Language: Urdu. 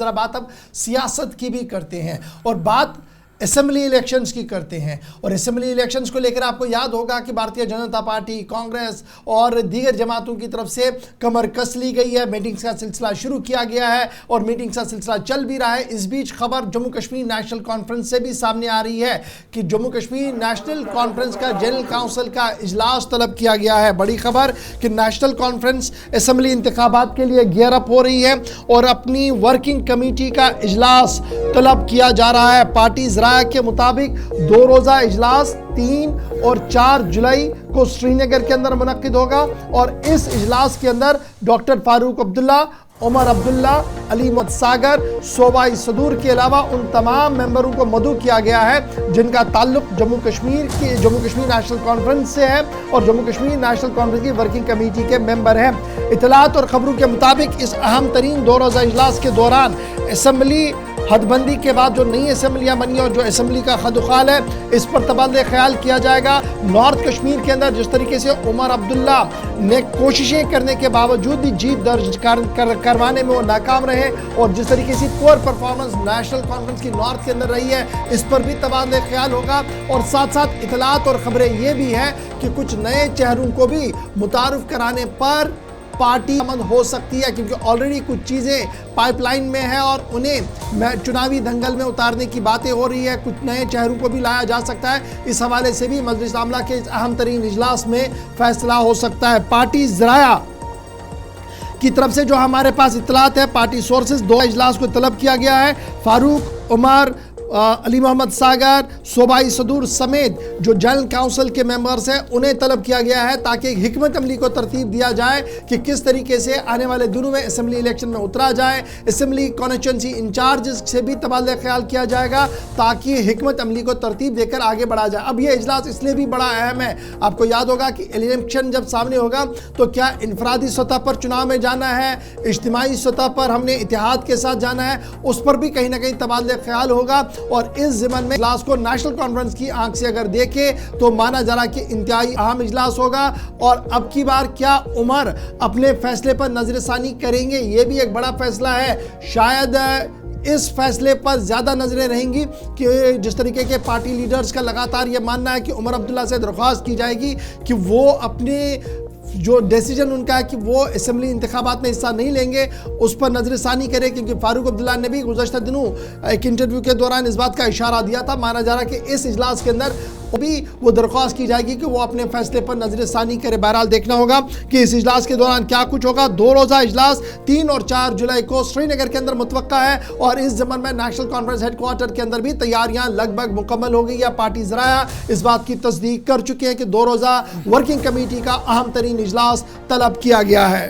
ذرا بات اب سیاست کی بھی کرتے ہیں اور بات اسمبلی الیکشنز کی کرتے ہیں. اور اسمبلی الیکشنز کو لے کر آپ کو یاد ہوگا کہ بھارتیہ جنتا پارٹی، کانگریس اور دیگر جماعتوں کی طرف سے کمر کس لی گئی ہے. میٹنگز کا سلسلہ شروع کیا گیا ہے اور میٹنگز کا سلسلہ چل بھی رہا ہے. اس بیچ خبر جموں کشمیر نیشنل کانفرنس سے بھی سامنے آ رہی ہے کہ جموں کشمیر نیشنل کانفرنس کا جنرل کاؤنسل کا اجلاس طلب کیا گیا ہے. بڑی خبر کہ نیشنل کانفرنس اسمبلی انتخابات کے لیے گیئر اپ ہو رہی ہے اور اپنی ورکنگ کمیٹی کا اجلاس طلب کیا جا رہا ہے. پارٹی ذرائع کے مطابق 2 روزہ اجلاس 3 اور 4 جولائی کو سری نگر کے اندر منعقد ہوگا اور اس اجلاس کے اندر ڈاکٹر فاروق عبداللہ، عمر عبداللہ، علی محمد ساگر، صوبائی صدور کے علاوہ ان تمام ممبروں کو مدعو کیا گیا ہے جن کا تعلق جموں کشمیر نیشنل کانفرنس سے ہے اور جموں کشمیر نیشنل کانفرنس کی ورکنگ کمیٹی کے ممبر ہیں. اطلاعات اور خبروں کے مطابق اس اہم ترین 2 روزہ اجلاس کے دوران اسمبلی حد بندی کے بعد جو نئی اسمبلیاں بنی اور جو اسمبلی کا خد و خال ہے اس پر تبادلہ خیال کیا جائے گا. نارتھ کشمیر کے اندر جس طریقے سے عمر عبداللہ نے کوششیں کرنے کے باوجود بھی جیت درج کروانے میں وہ ناکام رہے اور جس طریقے سے پور پرفارمنس نیشنل کانفرنس کی نارتھ کے اندر رہی ہے اس پر بھی تبادلہ خیال ہوگا. اور ساتھ ساتھ اطلاعات اور خبریں یہ بھی ہیں کہ کچھ نئے چہروں کو بھی متعارف کرانے پر پارٹی آمد ہو سکتی ہے کیونکہ آلریڈی کچھ چیزیں پائپ لائن میں ہیں اور انہیں چناوی دنگل میں اتارنے کی باتیں ہو رہی ہے. کچھ نئے چہروں کو بھی لایا جا سکتا ہے. اس حوالے سے بھی مجلس عاملہ کے اس اہم ترین اجلاس میں فیصلہ ہو سکتا ہے. پارٹی ذرائع کی طرف سے جو ہمارے پاس اطلاعات ہے، پارٹی سورسز 2 اجلاس کو طلب کیا گیا ہے. فاروق، عمر، علی محمد ساگر، صوبائی صدور سمیت جو جنرل کاؤنسل کے ممبرز ہیں انہیں طلب کیا گیا ہے تاکہ ایک حکمت عملی کو ترتیب دیا جائے کہ کس طریقے سے آنے والے دنوں میں اسمبلی الیکشن میں اترا جائے. اسمبلی کانسٹیچوئنسی انچارجز سے بھی تبادلہ خیال کیا جائے گا تاکہ حکمت عملی کو ترتیب دے کر آگے بڑھا جائے. اب یہ اجلاس اس لیے بھی بڑا اہم ہے، آپ کو یاد ہوگا کہ الیکشن جب سامنے ہوگا تو کیا انفرادی سطح پر چناؤ میں جانا ہے، اجتماعی سطح پر ہم نے اتحاد کے ساتھ جانا ہے، اس پر بھی کہیں نہ کہیں تبادلہ خیال ہوگا. اور اس ضمن میں اجلاس کو نیشنل کانفرنس کی آنکھ سے اگر دیکھیں تو مانا جا رہا کہ انتہائی اہم اجلاس ہوگا. اور اب کی بار کیا عمر اپنے فیصلے پر نظر ثانی کریں گے، یہ بھی ایک بڑا فیصلہ ہے. شاید اس فیصلے پر زیادہ نظریں رہیں گی کہ جس طریقے کے پارٹی لیڈرز کا لگاتار یہ ماننا ہے کہ عمر عبداللہ سے درخواست کی جائے گی کہ وہ اپنے جو ڈیسیجن ان کا ہے کہ وہ اسمبلی انتخابات میں حصہ نہیں لیں گے اس پر نظر ثانی کرے، کیونکہ فاروق عبداللہ نے بھی گزشتہ دنوں ایک انٹرویو کے دوران اس بات کا اشارہ دیا تھا. مانا جا رہا کہ اس اجلاس کے اندر بھی وہ درخواست کی جائے گی کہ وہ اپنے فیصلے پر نظر ثانی کرے. بہرحال دیکھنا ہوگا کہ اس اجلاس کے دوران کیا کچھ ہوگا. 2 روزہ اجلاس 3 اور 4 جولائی کو سری نگر کے اندر متوقع ہے اور اس ضمن میں نیشنل کانفرنس ہیڈ کوارٹر کے اندر بھی تیاریاں لگ بھگ مکمل ہو گئی ہے. پارٹی ذرائع اس بات کی تصدیق کر چکے ہیں کہ 2 روزہ ورکنگ کمیٹی کا اہم ترین اجلاس طلب کیا گیا ہے.